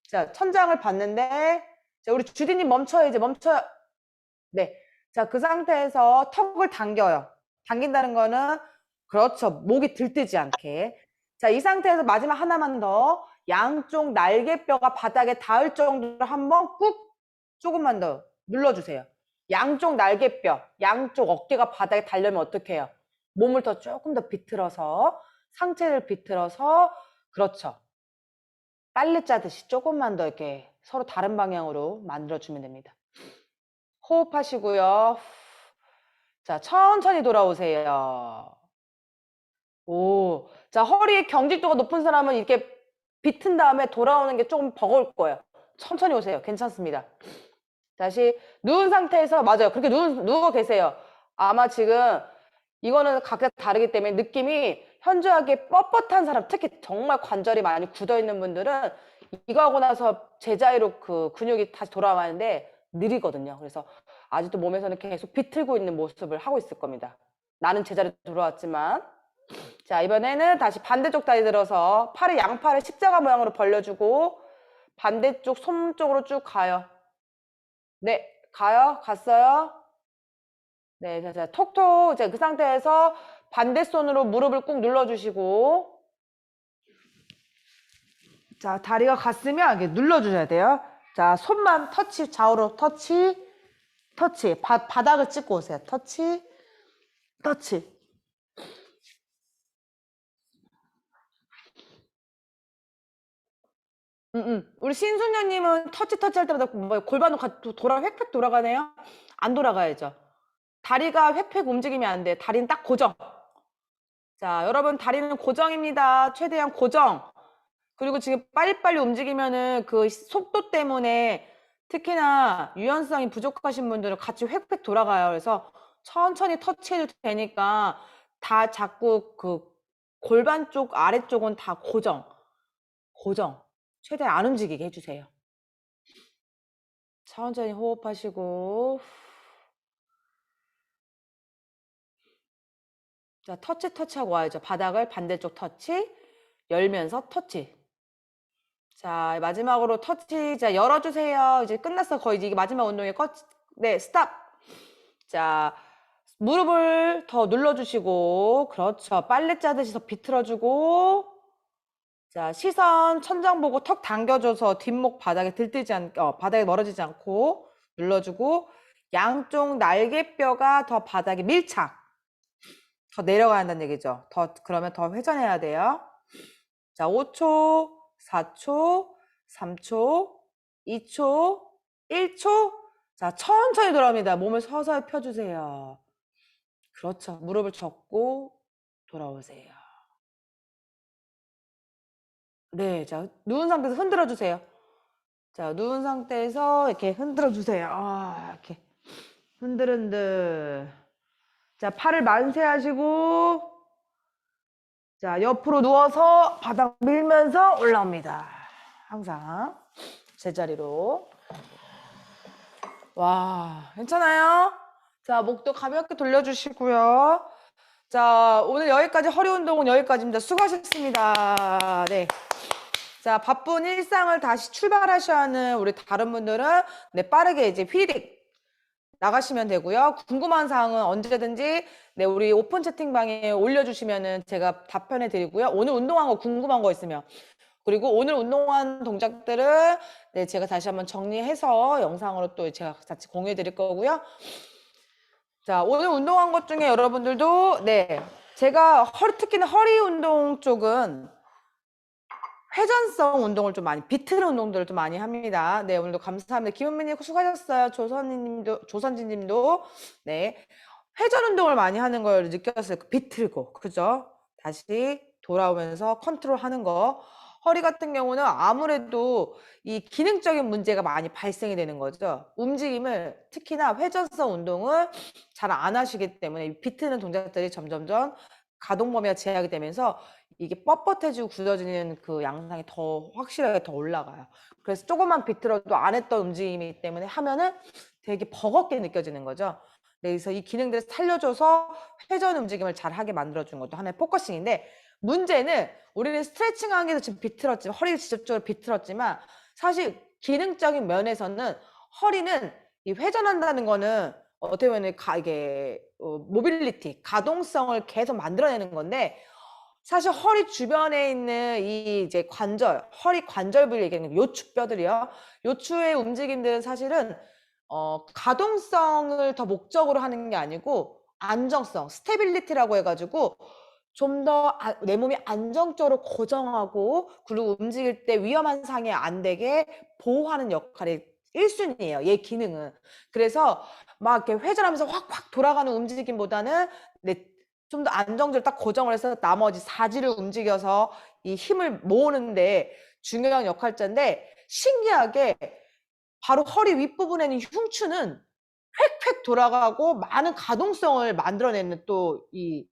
자, 천장을 봤는데, 자, 우리 주디님 멈춰요. 이제 멈춰요. 네. 자, 그 상태에서 턱을 당겨요. 당긴다는 거는, 그렇죠. 목이 들뜨지 않게. 자, 이 상태에서 마지막 하나만 더. 양쪽 날개뼈가 바닥에 닿을 정도로 한번 꾹 조금만 더 눌러주세요. 양쪽 날개뼈, 양쪽 어깨가 바닥에 닿으려면 어떻게 해요? 몸을 더 조금 더 비틀어서, 상체를 비틀어서, 그렇죠. 빨래 짜듯이 조금만 더 이렇게 서로 다른 방향으로 만들어주면 됩니다. 호흡하시고요. 자, 천천히 돌아오세요. 오, 자, 허리의 경직도가 높은 사람은 이렇게 비튼 다음에 돌아오는 게 조금 버거울 거예요. 천천히 오세요. 괜찮습니다. 다시 누운 상태에서, 맞아요. 그렇게 누워 계세요. 아마 지금 이거는 각자 다르기 때문에 느낌이 현저하게 뻣뻣한 사람, 특히 정말 관절이 많이 굳어 있는 분들은 이거 하고 나서 제자리로 그 근육이 다시 돌아가는데 느리거든요. 그래서 아직도 몸에서는 계속 비틀고 있는 모습을 하고 있을 겁니다. 나는 제자리로 돌아왔지만. 자, 이번에는 다시 반대쪽 다리 들어서 양팔을 십자가 모양으로 벌려주고 반대쪽 손 쪽으로 쭉 가요. 네, 가요. 갔어요. 네, 자, 톡톡. 자, 그 상태에서 반대 손으로 무릎을 꾹 눌러주시고, 자, 다리가 갔으면 이렇게 눌러주셔야 돼요. 자, 손만 터치, 좌우로 터치, 터치. 바닥을 찍고 오세요. 터치, 터치. 우리 신순녀님은 터치 할 때마다 뭐 골반도 획획 돌아가네요? 안 돌아가야죠. 다리가 획획 움직이면 안 돼. 다리는 딱 고정. 자, 여러분 다리는 고정입니다. 최대한 고정. 그리고 지금 빨리빨리 움직이면은 그 속도 때문에 특히나 유연성이 부족하신 분들은 같이 획획 돌아가요. 그래서 천천히 터치해도 되니까 다 자꾸 그 골반 쪽 아래쪽은 다 고정. 최대한 안 움직이게 해주세요. 천천히 호흡하시고, 자, 터치하고 와야죠. 바닥을 반대쪽 터치, 열면서 터치. 자, 마지막으로 터치. 자, 열어주세요. 이제 끝났어. 거의 이게 마지막 운동의 네, 스탑. 자, 무릎을 더 눌러주시고, 그렇죠. 빨래 짜듯이 더 비틀어주고, 자, 시선 천장 보고 턱 당겨줘서 뒷목 바닥에 바닥에 멀어지지 않고 눌러주고, 양쪽 날개뼈가 더 바닥에 밀착. 더 내려가야 한다는 얘기죠. 그러면 더 회전해야 돼요. 자, 5초, 4초, 3초, 2초, 1초. 자, 천천히 돌아옵니다. 몸을 서서히 펴주세요. 그렇죠. 무릎을 접고 돌아오세요. 네, 자, 누운 상태에서 흔들어 주세요. 자, 누운 상태에서 이렇게 흔들어 주세요. 이렇게 흔들흔들. 자, 팔을 만세하시고, 자, 옆으로 누워서 바닥 밀면서 올라옵니다. 항상 제자리로. 와, 괜찮아요? 자, 목도 가볍게 돌려주시고요. 자, 오늘 여기까지 허리 운동은 여기까지입니다. 수고하셨습니다. 네. 자, 바쁜 일상을 다시 출발하셔야 하는 우리 다른 분들은 네, 빠르게 이제 휘리릭 나가시면 되고요. 궁금한 사항은 언제든지 네, 우리 오픈 채팅방에 올려주시면은 제가 답변해 드리고요. 오늘 운동한 거 궁금한 거 있으면 그리고 오늘 운동한 동작들을 네, 제가 다시 한번 정리해서 영상으로 또 제가 같이 공유해 드릴 거고요. 자, 오늘 운동한 것 중에 여러분들도 네, 제가 특히나 허리 운동 쪽은 회전성 운동을 좀 많이, 비트는 운동들을 좀 많이 합니다. 네, 오늘도 감사합니다. 김은미님 수고하셨어요. 조선진님도 네, 회전 운동을 많이 하는 걸 느꼈어요. 비틀고, 그죠? 다시 돌아오면서 컨트롤하는 거. 허리 같은 경우는 아무래도 이 기능적인 문제가 많이 발생이 되는 거죠. 움직임을 특히나 회전성 운동을 잘 안 하시기 때문에 비트는 동작들이 점점점 가동 범위가 제약이 되면서 이게 뻣뻣해지고 굳어지는 그 양상이 더 확실하게 더 올라가요. 그래서 조금만 비틀어도 안 했던 움직임이기 때문에 하면은 되게 버겁게 느껴지는 거죠. 그래서 이 기능들을 살려줘서 회전 움직임을 잘 하게 만들어주는 것도 하나의 포커싱인데 문제는 우리는 스트레칭하기 위해서 지금 비틀었지만 허리를 직접적으로 비틀었지만 사실 기능적인 면에서는 허리는 이 회전한다는 거는 어떻게 보면 이게 모빌리티, 가동성을 계속 만들어내는 건데 사실 허리 주변에 있는 이 이제 관절, 허리 관절 부위 얘기하는 요추뼈들이요. 요추의 움직임들은 사실은 가동성을 더 목적으로 하는 게 아니고 안정성, 스테빌리티라고 해가지고 좀 더 내 몸이 안정적으로 고정하고 그리고 움직일 때 위험한 상해 안 되게 보호하는 역할이 1순위예요. 얘 기능은. 그래서 막 이렇게 회전하면서 확확 돌아가는 움직임보다는 좀 더 안정적으로 딱 고정을 해서 나머지 사지를 움직여서 이 힘을 모으는데 중요한 역할자인데 신기하게 바로 허리 윗부분에 있는 흉추는 획획 돌아가고 많은 가동성을 만들어내는 또 이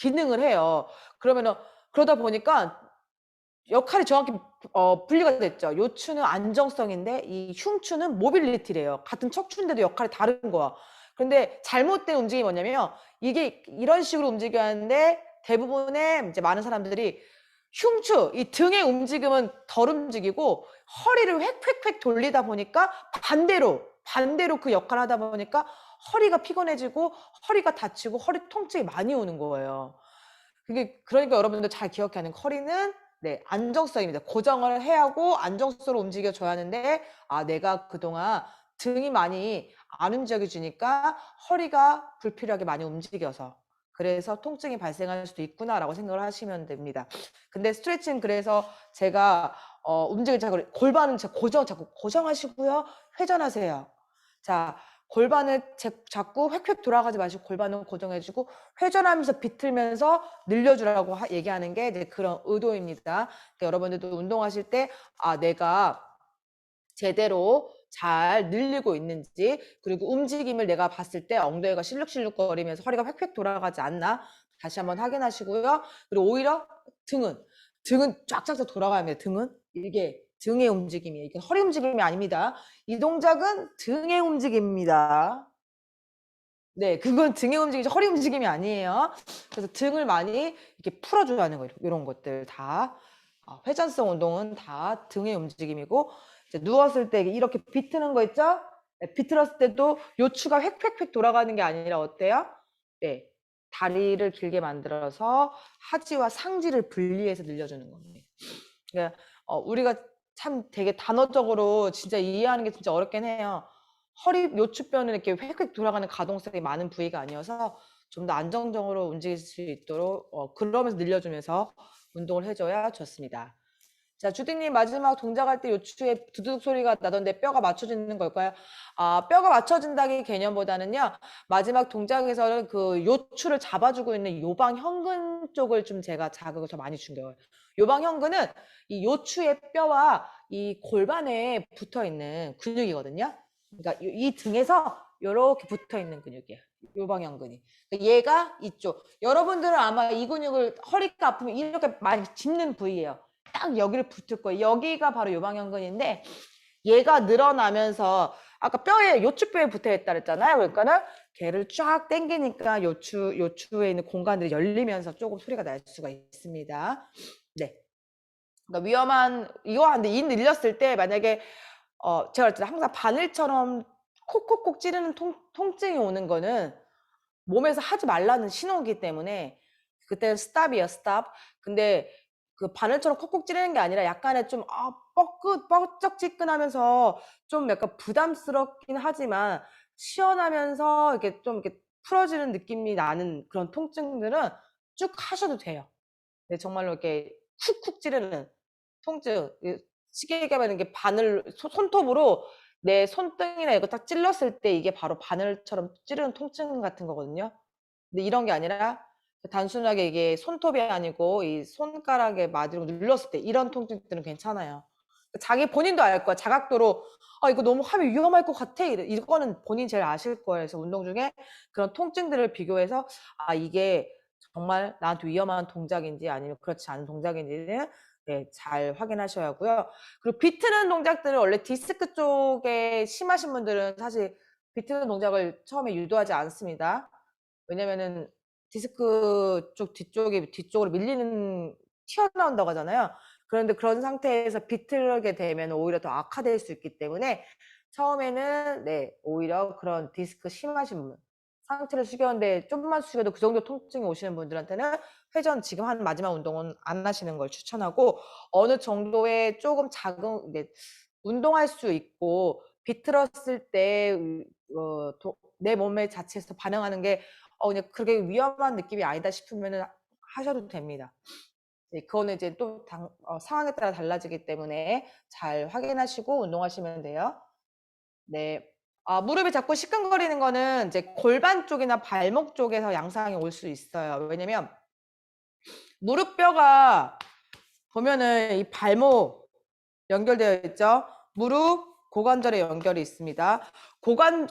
기능을 해요. 그러면은 그러다 보니까 역할이 정확히 분리가 됐죠. 요추는 안정성인데 이 흉추는 모빌리티래요. 같은 척추인데도 역할이 다른 거야. 근데 잘못된 움직임이 뭐냐면 이게 이런 식으로 움직여야 하는데 대부분의 이제 많은 사람들이 흉추, 이 등의 움직임은 덜 움직이고 허리를 획획획 돌리다 보니까 반대로 그 역할을 하다 보니까 허리가 피곤해지고 허리가 다치고 허리 통증이 많이 오는 거예요. 그게 그러니까 여러분들 잘 기억해야 하는 허리는 네, 안정성입니다. 고정을 해야 하고 안정성으로 움직여줘야 하는데 내가 그동안 등이 많이 안 움직여주니까 허리가 불필요하게 많이 움직여서 그래서 통증이 발생할 수도 있구나라고 생각을 하시면 됩니다. 근데 스트레칭 그래서 제가 움직일 때 골반은 자꾸 고정하시고요. 회전하세요. 자, 골반을 자꾸 획획 돌아가지 마시고 골반을 고정해주고 회전하면서 비틀면서 늘려주라고 얘기하는 게 이제 그런 의도입니다. 그러니까 여러분들도 운동하실 때 내가 제대로 잘 늘리고 있는지 그리고 움직임을 내가 봤을 때 엉덩이가 실룩실룩거리면서 허리가 획획 돌아가지 않나 다시 한번 확인하시고요. 그리고 오히려 등은 쫙쫙 돌아가야 합니다. 등은 이게 등의 움직임이에요. 이게 허리 움직임이 아닙니다. 이 동작은 등의 움직임입니다. 네, 그건 등의 움직임이지 허리 움직임이 아니에요. 그래서 등을 많이 이렇게 풀어줘야 하는 거예요. 이런 것들 다. 회전성 운동은 다 등의 움직임이고 이제 누웠을 때 이렇게 비트는 거 있죠? 네, 비틀었을 때도 요추가 획획획 돌아가는 게 아니라 어때요? 네, 다리를 길게 만들어서 하지와 상지를 분리해서 늘려주는 겁니다. 그러니까 우리가 참 되게 단어적으로 진짜 이해하는 게 진짜 어렵긴 해요. 허리 요추뼈는 이렇게 획획 돌아가는 가동성이 많은 부위가 아니어서 좀 더 안정적으로 움직일 수 있도록 그러면서 늘려주면서 운동을 해줘야 좋습니다. 자, 주디님 마지막 동작할 때 요추에 두둑 소리가 나던데 뼈가 맞춰지는 걸까요? 뼈가 맞춰진다는 개념보다는요. 마지막 동작에서는 그 요추를 잡아주고 있는 요방형근 쪽을 좀 제가 자극을 더 많이 준 거예요. 요방형근은 이 요추의 뼈와 이 골반에 붙어 있는 근육이거든요. 그러니까 이 등에서 이렇게 붙어 있는 근육이에요. 요 방향근이. 그러니까 얘가 이쪽. 여러분들은 아마 이 근육을 허리가 아프면 이렇게 많이 짚는 부위예요. 딱 여기를 붙을 거예요. 여기가 바로 요 방향근인데 얘가 늘어나면서 아까 뼈에 요추뼈에 붙어 있다 그랬잖아요. 그러니까는 걔를 쫙 당기니까 요추에 있는 공간들이 열리면서 조금 소리가 날 수가 있습니다. 네. 그러니까 위험한 이거 근데 이 늘렸을 때 만약에 제가 그랬잖아요. 항상 바늘처럼 콕콕콕 찌르는 통증이 오는 거는 몸에서 하지 말라는 신호이기 때문에 그때는 스탑이에요, 스탑. 근데 그 바늘처럼 콕콕 찌르는 게 아니라 약간의 좀 뻐쩍지근하면서 좀 약간 부담스럽긴 하지만 시원하면서 이렇게 좀 이렇게 풀어지는 느낌이 나는 그런 통증들은 쭉 하셔도 돼요. 네, 정말로 이렇게 쿡쿡 찌르는 통증. 쉽게 얘기하면 이게 바늘 손톱으로 내 손등이나 이거 딱 찔렀을 때 이게 바로 바늘처럼 찌르는 통증 같은 거거든요. 근데 이런 게 아니라 단순하게 이게 손톱이 아니고 이 손가락에 마디로 눌렀을 때 이런 통증들은 괜찮아요. 자기 본인도 알 거야. 자각도로 이거 너무 하면 위험할 것 같아. 이거는 본인 제일 아실 거예요. 그래서 운동 중에 그런 통증들을 비교해서 이게 정말 나한테 위험한 동작인지 아니면 그렇지 않은 동작인지는 네, 잘 확인하셔야 하고요. 그리고 비트는 동작들은 원래 디스크 쪽에 심하신 분들은 사실 비트는 동작을 처음에 유도하지 않습니다. 왜냐면은 디스크 쪽 뒤쪽으로 밀리는 튀어나온다고 하잖아요. 그런데 그런 상태에서 비틀게 되면 오히려 더 악화될 수 있기 때문에 처음에는 네, 오히려 그런 디스크 심하신 분 상체를 숙였는데 좀만 숙여도 그 정도 통증이 오시는 분들한테는 회전 지금 하는 마지막 운동은 안 하시는 걸 추천하고 어느 정도의 조금 작은 운동할 수 있고 비틀었을 때 내 몸의 자체에서 반응하는 게 그냥 그렇게 위험한 느낌이 아니다 싶으면 하셔도 됩니다. 네, 그거는 이제 또 상황에 따라 달라지기 때문에 잘 확인하시고 운동하시면 돼요. 네. 무릎이 자꾸 시큰거리는 거는 이제 골반 쪽이나 발목 쪽에서 양상이 올 수 있어요. 왜냐면 무릎뼈가 보면은 이 발목 연결되어 있죠. 무릎 고관절에 연결이 있습니다.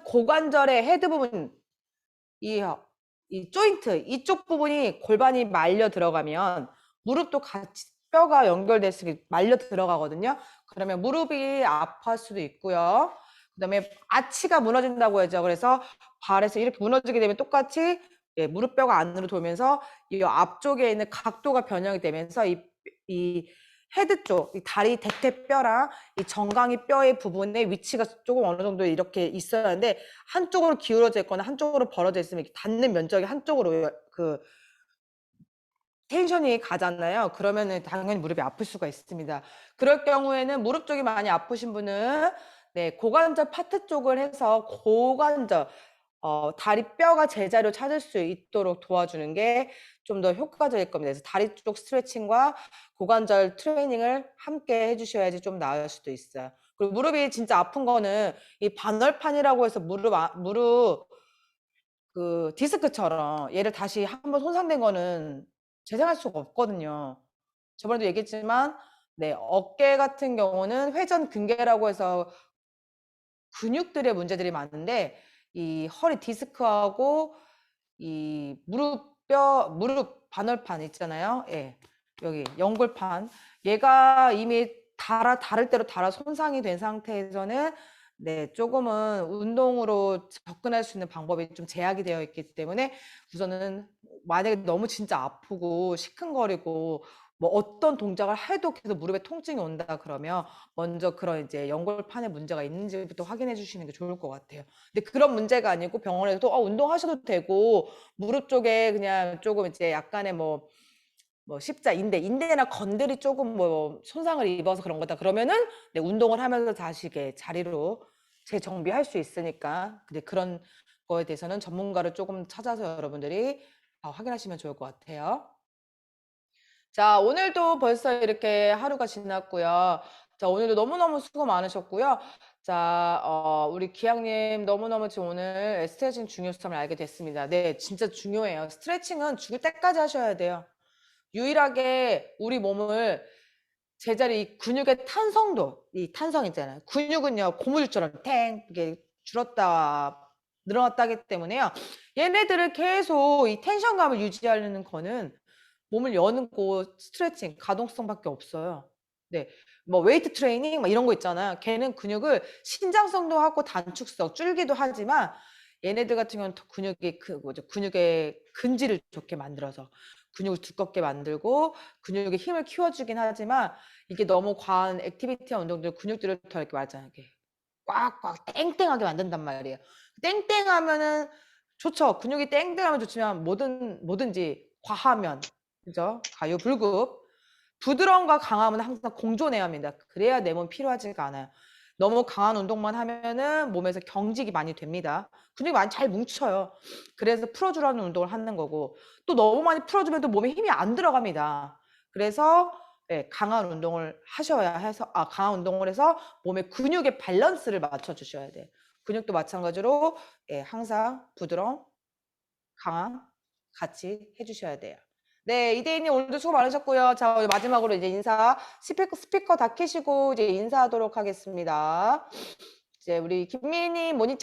고관절의 헤드 부분 이 조인트 이쪽 부분이 골반이 말려 들어가면 무릎도 같이 뼈가 연결돼서 말려 들어가거든요. 그러면 무릎이 아파할 수도 있고요. 그다음에 아치가 무너진다고 하죠. 그래서 발에서 이렇게 무너지게 되면 똑같이 무릎뼈가 안으로 돌면서 이 앞쪽에 있는 각도가 변형이 되면서 이 헤드 쪽, 이 다리 대퇴뼈랑 이 정강이 뼈의 부분의 위치가 조금 어느 정도 이렇게 있어야 하는데 한쪽으로 기울어져 있거나 한쪽으로 벌어져 있으면 이렇게 닿는 면적이 한쪽으로 텐션이 가잖아요. 그러면은 당연히 무릎이 아플 수가 있습니다. 그럴 경우에는 무릎 쪽이 많이 아프신 분은 네, 고관절 파트 쪽을 해서 고관절 다리 뼈가 제자리로 찾을 수 있도록 도와주는 게 좀 더 효과적일 겁니다. 그래서 다리 쪽 스트레칭과 고관절 트레이닝을 함께 해주셔야지 좀 나을 수도 있어요. 그리고 무릎이 진짜 아픈 거는 이 반월판이라고 해서 무릎 그 디스크처럼 얘를 다시 한번 손상된 거는 재생할 수가 없거든요. 저번에도 얘기했지만 네, 어깨 같은 경우는 회전 근개라고 해서 근육들의 문제들이 많은데 이 허리 디스크하고 이 무릎 반월판 있잖아요. 예. 여기 연골판. 얘가 이미 다를 대로 달아 손상이 된 상태에서는 네, 조금은 운동으로 접근할 수 있는 방법이 좀 제약이 되어 있기 때문에 우선은 만약에 너무 진짜 아프고 시큰거리고 뭐 어떤 동작을 해도 계속 무릎에 통증이 온다 그러면 먼저 그런 이제 연골판에 문제가 있는지부터 확인해 주시는 게 좋을 것 같아요. 근데 그런 문제가 아니고 병원에서도 운동하셔도 되고 무릎 쪽에 그냥 조금 이제 약간의 뭐 십자 인대나 건들이 조금 뭐 손상을 입어서 그런 거다 그러면은 네, 운동을 하면서 다시 이게 자리로 재정비할 수 있으니까 근데 그런 거에 대해서는 전문가를 조금 찾아서 여러분들이 확인하시면 좋을 것 같아요. 자, 오늘도 벌써 이렇게 하루가 지났고요. 자, 오늘도 너무너무 수고 많으셨고요. 자, 우리 기양님 너무너무 지금 오늘 스트레칭 중요성을 알게 됐습니다. 네, 진짜 중요해요. 스트레칭은 죽을 때까지 하셔야 돼요. 유일하게 우리 몸을 제자리 이 근육의 탄성도, 이 탄성 있잖아요. 근육은요, 고무줄처럼 이게 줄었다 늘어났다기 때문에요. 얘네들을 계속 이 텐션감을 유지하려는 거는 몸을 여는 거 스트레칭, 가동성밖에 없어요. 네, 뭐 웨이트 트레이닝 막 이런 거 있잖아요. 걔는 근육을 신장성도 하고 단축성, 줄기도 하지만 얘네들 같은 경우는 더 근육의 근질을 좋게 만들어서 근육을 두껍게 만들고 근육의 힘을 키워주긴 하지만 이게 너무 과한 액티비티한 운동들 근육들을 더 이렇게 말하잖아요. 이렇게 꽉꽉 땡땡하게 만든단 말이에요. 땡땡하면은 좋죠. 근육이 땡땡하면 좋지만 뭐든지 과하면 그죠? 가요불급. 부드러움과 강함은 항상 공존해야 합니다. 그래야 내 몸 필요하지가 않아요. 너무 강한 운동만 하면은 몸에서 경직이 많이 됩니다. 근육이 많이 잘 뭉쳐요. 그래서 풀어주라는 운동을 하는 거고 또 너무 많이 풀어주면 또 몸에 힘이 안 들어갑니다. 그래서 네, 강한 운동을 하셔야 해서 강한 운동을 해서 몸의 근육의 밸런스를 맞춰 주셔야 돼요. 근육도 마찬가지로 예, 항상 부드러움, 강함 같이 해주셔야 돼요. 네, 이대인님 오늘도 수고 많으셨고요. 자, 마지막으로 이제 스피커 다 켜시고 이제 인사하도록 하겠습니다. 이제 우리 김미희님 모니터